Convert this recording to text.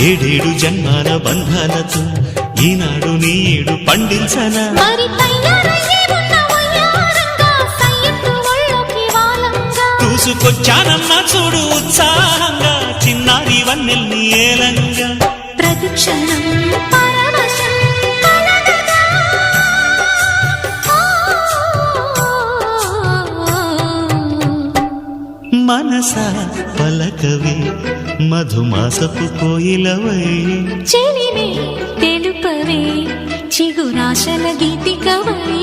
ఏడేడు జన్మాల బంధాలతో ఈనాడు నీడు పండించనా చూసుకొచ్చానన్నా చూడు ఉత్సాహంగా చిన్నారి వన్నెల్ని ఏలంగా ప్రతిక్షణం మనసా పలకవే మధుమాసపు కోయిలవై చెలిమే తెలుపవే చిగురాశల గీతికవై